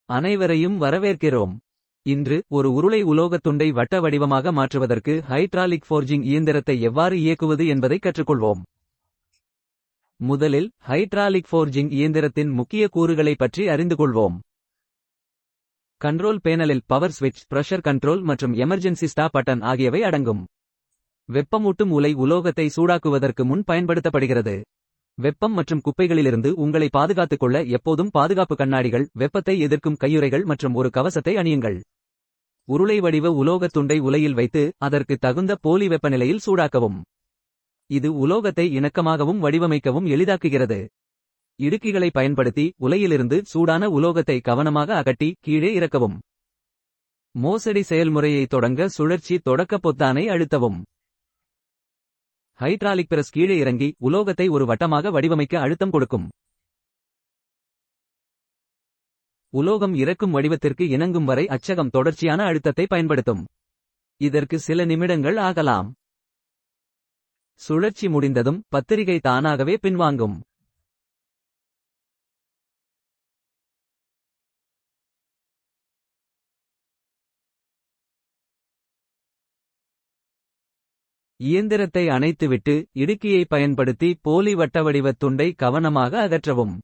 அனைவரையும் வரவேற்கிறோம். இன்று ஒரு உருளை உலோகத் துண்டை வட்ட வடிவமாக மாற்றுவதற்கு ஹைட்ராலிக் ஃபோர்ஜிங் இயந்திரத்தை எவ்வாறு இயக்குவது என்பதை கற்றுக்கொள்வோம். முதலில் ஹைட்ராலிக் ஃபோர்ஜிங் இயந்திரத்தின் முக்கிய கூறுகளை பற்றி அறிந்து கொள்வோம். கண்ட்ரோல் பேனலில் பவர் ஸ்விட்ச், பிரஷர் கண்ட்ரோல் மற்றும் எமர்ஜென்சி ஸ்டாப் பட்டன் ஆகியவை அடங்கும். வெப்பமூட்டும் உலை உலோகத்தை சூடாக்குவதற்கு முன் பயன்படுத்தப்படுகிறது. வெப்பம் மற்றும் குப்பைகளிலிருந்து உங்களை பாதுகாத்துக் கொள்ள எப்போதும் பாதுகாப்பு கண்ணாடிகள், வெப்பத்தை எதிர்க்கும் கையுறைகள் மற்றும் ஒரு கவசத்தை அணியுங்கள். உருளை வடிவ உலோகத் துண்டை உலையில் வைத்து அதற்கு தகுந்த போலி வெப்பநிலையில் சூடாக்கவும். இது உலோகத்தை இணக்கமாகவும் வடிவமைக்கவும் எளிதாக்குகிறது. இடுக்கிகளை பயன்படுத்தி உலையிலிருந்து சூடான உலோகத்தை கவனமாக அகற்றி கீழே இறக்கவும். மோசடி செயல்முறையை தொடங்க சுழற்சி தொடக்க பொத்தானை அழுத்தவும். ஹைட்ராலிக் பிரஸ் கீழே இறங்கி உலோகத்தை ஒரு வட்டமாக வடிவமைக்க அழுத்தம் கொடுக்கும். உலோகம் இறக்கும் வடிவத்திற்கு இணங்கும் வரை அச்சகம் தொடர்ச்சியான அழுத்தத்தை பயன்படுத்தும். இதற்கு சில நிமிடங்கள் ஆகலாம். சுழற்சி முடிந்ததும் பத்திரிகை தானாகவே பின்வாங்கும். இயந்திரத்தை அணைத்துவிட்டு இடுக்கியை பயன்படுத்தி போலி வட்டவடிவத் துண்டை கவனமாக அகற்றவும்.